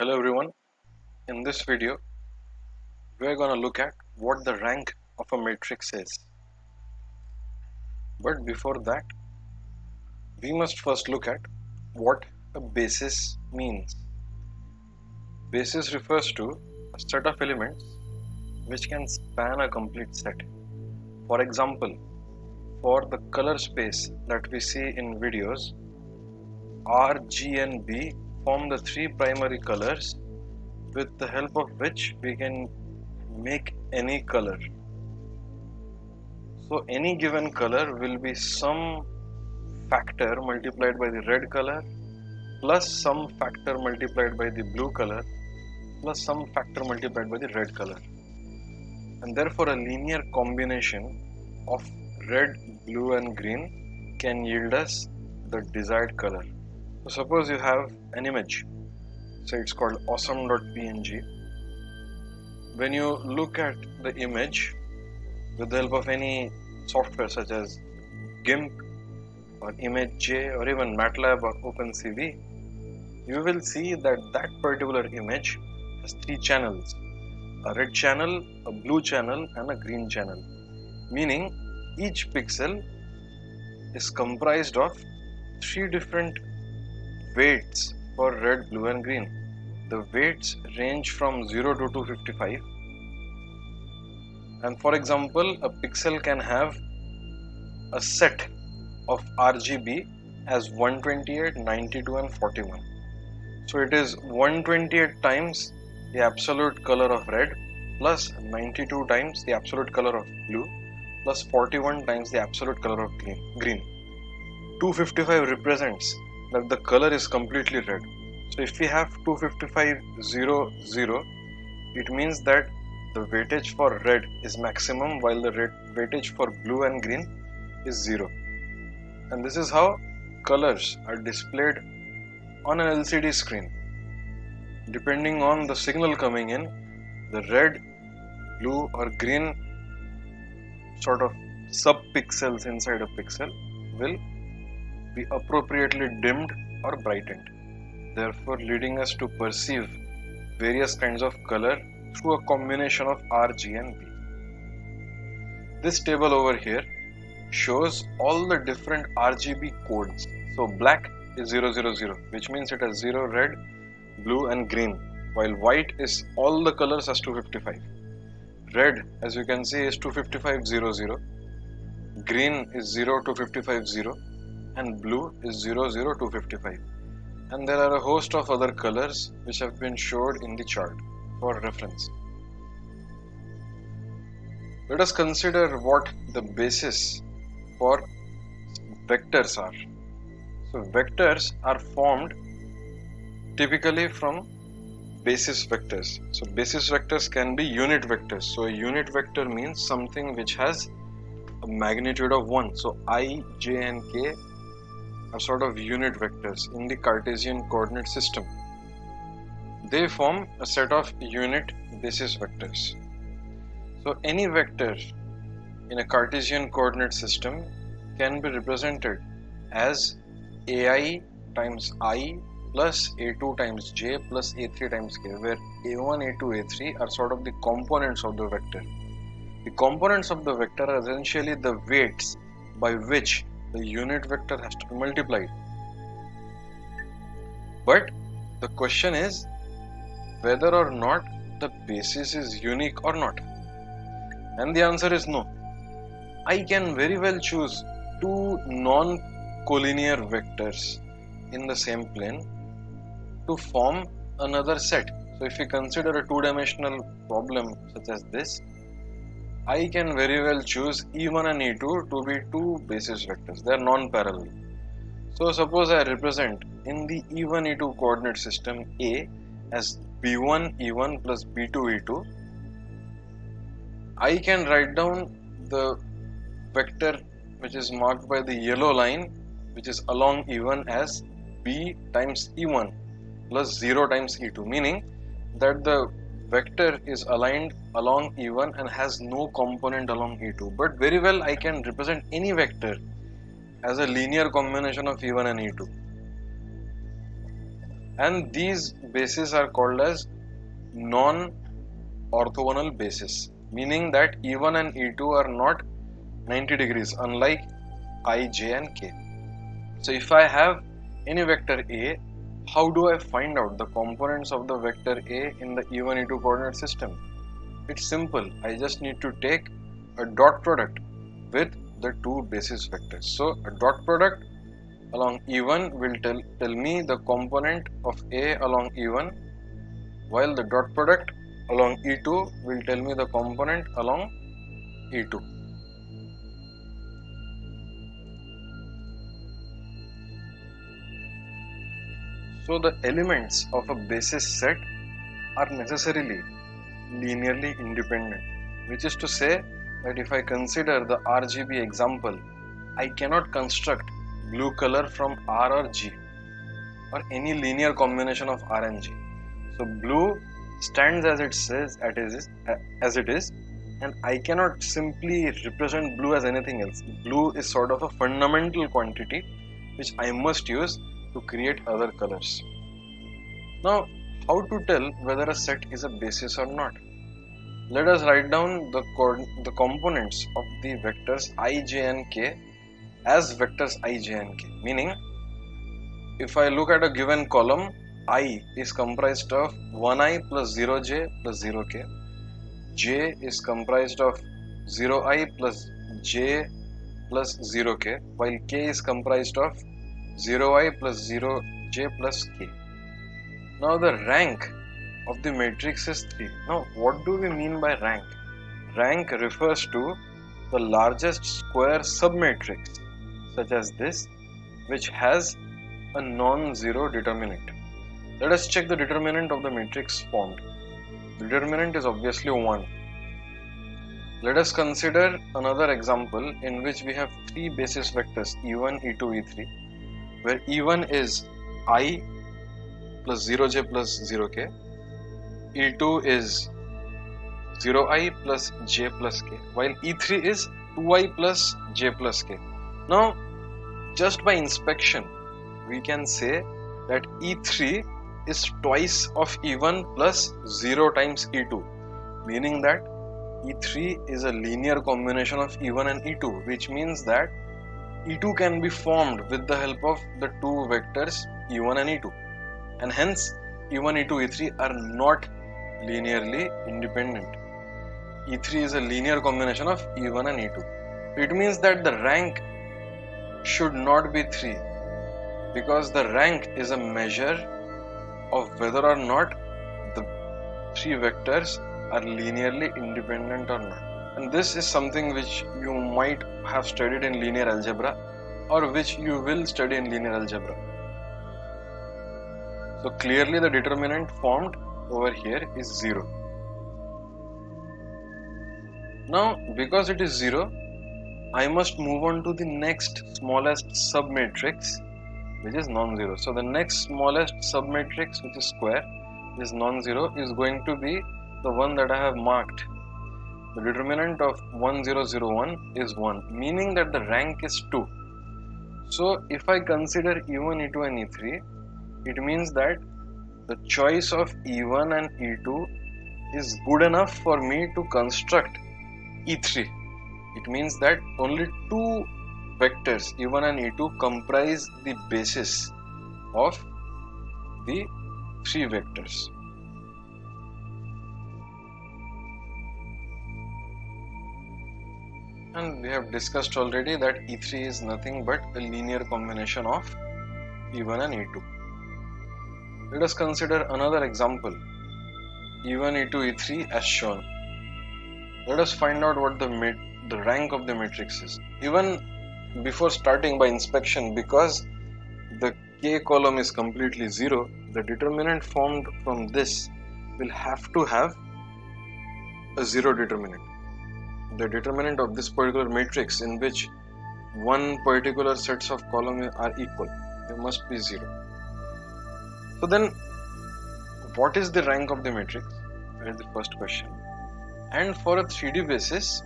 Hello everyone, in this video we are going to look at what the rank of a matrix is. But before that, we must first look at what a basis means. Basis refers to a set of elements which can span a complete set. For example, for the color space that we see in videos, R, G and B form the three primary colors with the help of which we can make any color. So any given color will be some factor multiplied by the red color plus some factor multiplied by the blue color plus some factor multiplied by the red color, and therefore a linear combination of red, blue and green can yield us the desired color. So suppose you have an image, say it's called awesome.png. When you look at the image with the help of any software such as GIMP or ImageJ or even MATLAB or OpenCV, you will see that that particular image has three channels: a red channel, a blue channel and a green channel, meaning each pixel is comprised of three different weights for red, blue and green. The weights range from 0 to 255, and for example a pixel can have a set of RGB as 128, 92 and 41. So it is 128 times the absolute color of red plus 92 times the absolute color of blue plus 41 times the absolute color of green. 255 represents that the color is completely red. So if we have 255 0 0, it means that the weightage for red is maximum while the weightage for blue and green is 0. And this is how colors are displayed on an LCD screen. Depending on the signal coming in, the red, blue or green sort of sub-pixels inside a pixel will be appropriately dimmed or brightened, therefore leading us to perceive various kinds of color through a combination of R, G and B. This table over here shows all the different RGB codes. So black is 000, which means it has 0 red, blue and green, while white is all the colors as 255. Red, as you can see, is 25500, green is 02550 and blue is 00255. And there are a host of other colors which have been showed in the chart for reference. Let us consider what the basis for vectors are. So vectors are formed typically from basis vectors. So basis vectors can be unit vectors. So a unit vector means something which has a magnitude of 1. So I, J and K are sort of unit vectors in the Cartesian coordinate system. They form a set of unit basis vectors. So any vector in a Cartesian coordinate system can be represented as AI times I plus A2 times J plus A3 times K, where A1, A2, A3 are sort of the components of the vector. The components of the vector are essentially the weights by which the unit vector has to be multiplied. But the question is whether or not the basis is unique or not. And the answer is no. I can very well choose two non-collinear vectors in the same plane to form another set. So if we consider a two-dimensional problem such as this, I can very well choose E1 and E2 to be two basis vectors. They are non-parallel. So suppose I represent in the E1, E2 coordinate system A as B1, E1 plus B2, E2. I can write down the vector which is marked by the yellow line, which is along E1, as B times E1 plus 0 times E2, meaning that the vector is aligned along E1 and has no component along E2. But very well I can represent any vector as a linear combination of E1 and E2. and these bases are called as non-orthogonal bases, meaning that E1 and E2 are not 90 degrees, unlike I, J and K. So if I have any vector A, how do I find out the components of the vector A in the E1, E2 coordinate system? It's simple. I just need to take a dot product with the two basis vectors. So a dot product along E1 will tell me the component of A along E1, while the dot product along E2 will tell me the component along E2. So the elements of a basis set are necessarily linearly independent, which is to say that if I consider the RGB example, I cannot construct blue color from R or G or any linear combination of R and G. So blue stands as it is, and I cannot simply represent blue as anything else. Blue is sort of a fundamental quantity which I must use to create other colors. Now, how to tell whether a set is a basis or not? Let us write down the components of the vectors I, J and K as vectors I, J and K. Meaning, if I look at a given column, I is comprised of 1i plus 0j plus 0k. J is comprised of 0i plus j plus 0k, while k is comprised of 0i plus 0j plus k. Now the rank of the matrix is 3. Now what do we mean by rank? Rank refers to the largest square submatrix, such as this, which has a non-zero determinant. Let us check the determinant of the matrix formed. The determinant is obviously 1. Let us consider another example in which we have three basis vectors E1, E2, E3, where E1 is I plus 0j plus 0k, E2 is 0i plus j plus k, while E3 is 2i plus j plus k. Now, just by inspection, we can say that E3 is twice of E1 plus 0 times E2, meaning that E3 is a linear combination of E1 and E2, which means that E2 can be formed with the help of the two vectors E1 and E2, and hence E1, E2, E3 are not linearly independent. E3 is a linear combination of E1 and E2. It means that the rank should not be 3, because the rank is a measure of whether or not the three vectors are linearly independent or not. And this is something which you might have studied in linear algebra, or which you will study in linear algebra. So clearly the determinant formed over here is 0. Now because it is 0, I must move on to the next smallest submatrix, which is non-zero. So the next smallest submatrix, which is square, is non-zero, is going to be the one that I have marked. The determinant of 1001 is 1, meaning that the rank is 2. So if I consider E1, E2 and E3, it means that the choice of E1 and E2 is good enough for me to construct E3. It means that only two vectors E1 and E2 comprise the basis of the three vectors. And we have discussed already that E3 is nothing but a linear combination of E1 and E2. Let us consider another example, E1, E2, E3 as shown. Let us find out what the rank of the matrix is. Even before starting by inspection, because the k column is completely 0, the determinant formed from this will have to have a 0 determinant. The determinant of this particular matrix, in which one particular sets of columns are equal, they must be 0. So then, what is the rank of the matrix? That is the first question. And for a 3D basis,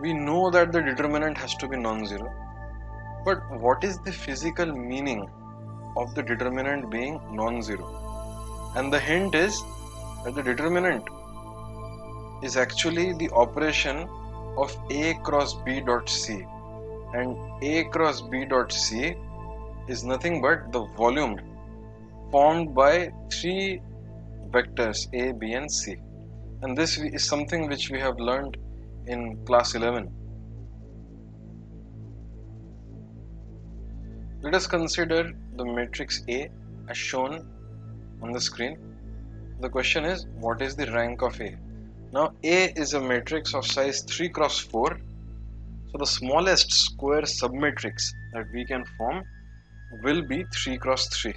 we know that the determinant has to be non-zero. But what is the physical meaning of the determinant being non-zero. And the hint is that the determinant is actually the operation of A cross B dot C, and A cross B dot C is nothing but the volume formed by three vectors A, B and C, and this is something which we have learned in class 11. Let us consider the matrix A as shown on the screen. The question is, what is the rank of A? Now A is a matrix of size 3 cross 4, so the smallest square submatrix that we can form will be 3 cross 3.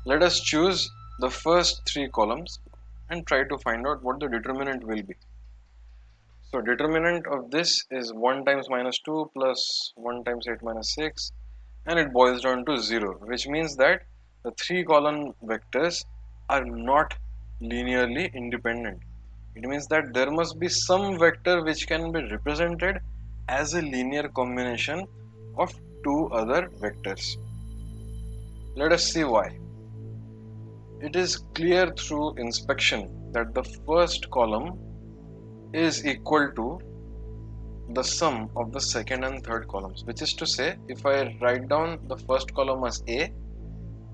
Let us choose the first three columns and try to find out what the determinant will be. So determinant of this is 1 times minus 2 plus 1 times 8 minus 6, and it boils down to 0, which means that the three column vectors are not linearly independent. It means that there must be some vector which can be represented as a linear combination of two other vectors. Let us see why. It is clear through inspection that the first column is equal to the sum of the second and third columns, which is to say, if I write down the first column as A,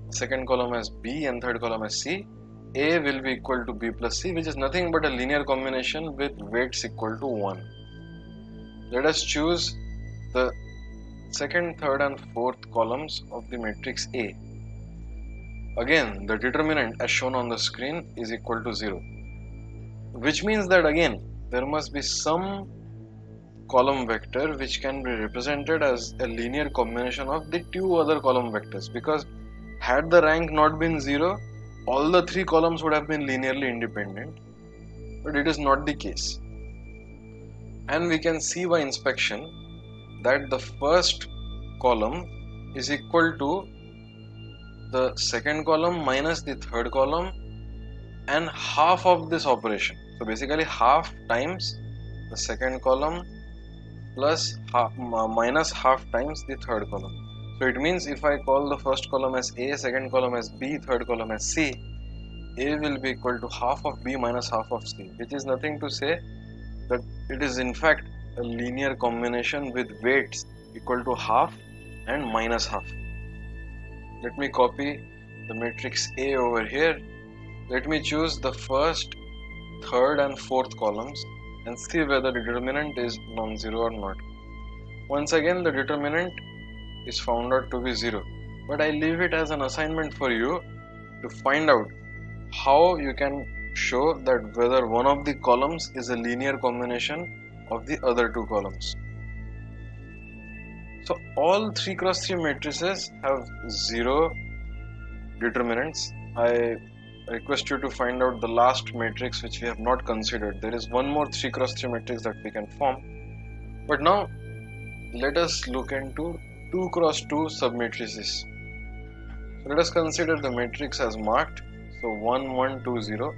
second column as B and third column as C, A will be equal to B plus C, which is nothing but a linear combination with weights equal to 1. Let us choose the second, third and fourth columns of the matrix A. Again, the determinant as shown on the screen is equal to 0, which means that again there must be some column vector which can be represented as a linear combination of the two other column vectors, because had the rank not been 0, all the three columns would have been linearly independent, but it is not the case. And we can see by inspection that the first column is equal to the second column minus the third column and half of this operation. So basically half times the second column plus half, minus half times the third column. So it means if I call the first column as A, second column as B, third column as C, A will be equal to half of B minus half of C, which is nothing to say that it is in fact a linear combination with weights equal to half and minus half. Let me copy the matrix A over here. Let me choose the first, third and fourth columns and see whether the determinant is non-zero or not. Once again, the determinant is found out to be 0, but I leave it as an assignment for you to find out how you can show that whether one of the columns is a linear combination of the other two columns. So all 3 cross 3 matrices have 0 determinants. I request you to find out the last matrix which we have not considered. There is one more 3 cross 3 matrix that we can form, but now let us look into 2 cross 2 submatrices. So let us consider the matrix as marked, so 1 1 2 0.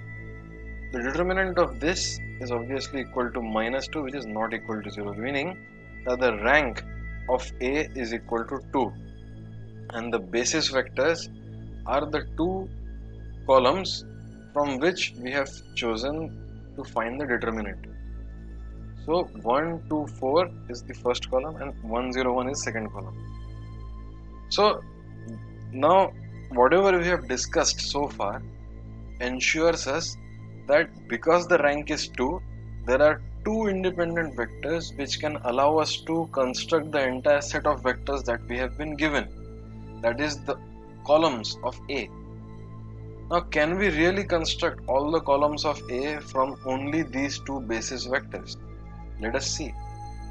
The determinant of this is obviously equal to minus 2, which is not equal to 0, meaning that the rank of A is equal to 2, and the basis vectors are the two columns from which we have chosen to find the determinant. So 1 2 4 is the first column and 1 0 1 is second column. So now whatever we have discussed so far ensures us that because the rank is 2, there are two independent vectors which can allow us to construct the entire set of vectors that we have been given, that is the columns of A. Now can we really construct all the columns of A from only these two basis vectors? Let us see.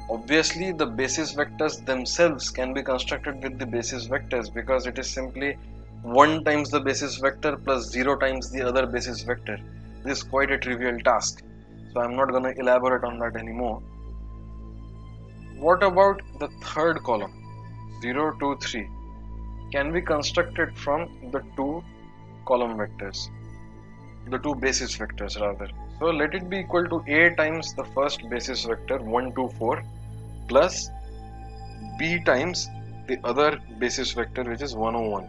Obviously the basis vectors themselves can be constructed with the basis vectors, because it is simply 1 times the basis vector plus 0 times the other basis vector. This is quite a trivial task, so I am not going to elaborate on that anymore. What about the third column, 0 2 3? Can be constructed from the two column vectors, the two basis vectors rather. So let it be equal to A times the first basis vector 1 2 4 plus B times the other basis vector, which is 101.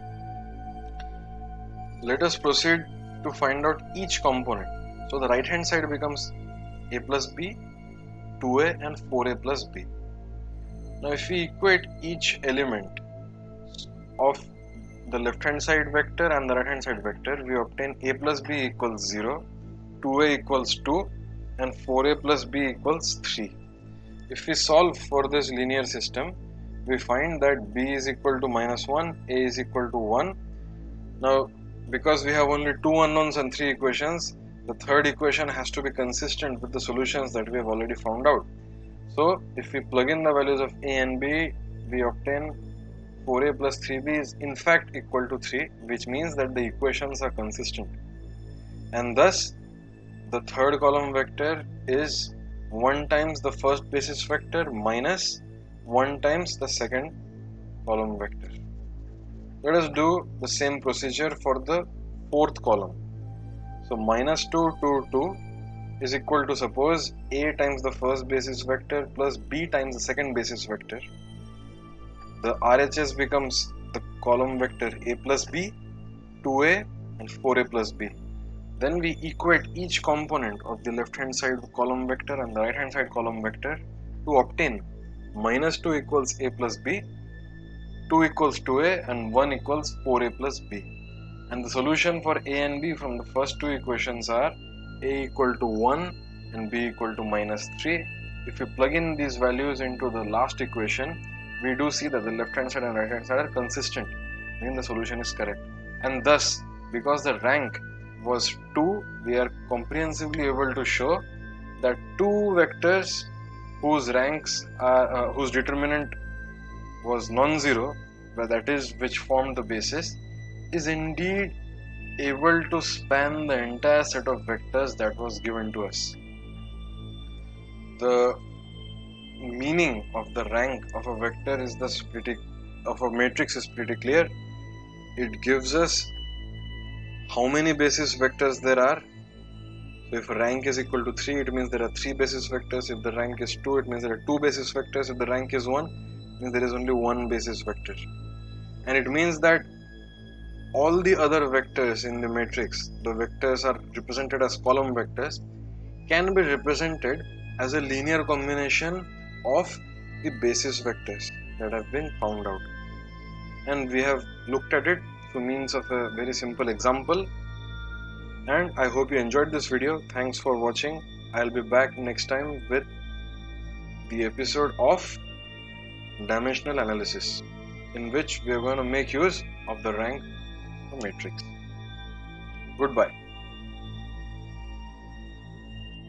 Let us proceed to find out each component. So the right hand side becomes a plus b, 2a and 4a plus b. Now if we equate each element of the left hand side vector and the right hand side vector, we obtain a plus b equals 0, 2a equals 2 and 4a plus b equals 3. If we solve for this linear system, we find that b is equal to minus 1, a is equal to 1. Now because we have only 2 unknowns and 3 equations, the third equation has to be consistent with the solutions that we have already found out. So if we plug in the values of a and b, we obtain 4a plus 3b is in fact equal to 3, which means that the equations are consistent. And thus the third column vector is 1 times the first basis vector minus 1 times the second column vector. Let us do the same procedure for the fourth column. So minus 2, 2, 2 is equal to, suppose, a times the first basis vector plus b times the second basis vector. The RHS becomes the column vector a plus b, 2a and 4a plus b. Then we equate each component of the left hand side column vector and the right hand side column vector to obtain minus 2 equals a plus b, 2 equals 2a and 1 equals 4a plus b. And the solution for a and b from the first two equations are a equal to 1 and b equal to minus 3. If we plug in these values into the last equation, we do see that the left hand side and right hand side are consistent, meaning the solution is correct. And thus, because the rank was 2, we are comprehensively able to show that two vectors whose ranks are whose determinant was non-zero, but that is which formed the basis, is indeed able to span the entire set of vectors that was given to us. The meaning of the rank of a vector is of a matrix is pretty clear. It gives us how many basis vectors there are. So if rank is equal to 3, it means there are 3 basis vectors. If the rank is 2, it means there are 2 basis vectors. If the rank is 1, it means there is only 1 basis vector. And it means that all the other vectors in the matrix, the vectors are represented as column vectors, can be represented as a linear combination of the basis vectors that have been found out. And we have looked at it through means of a very simple example. And I hope you enjoyed this video. Thanks for watching. I'll be back next time with the episode of dimensional analysis, in which we are going to make use of the rank matrix. Goodbye.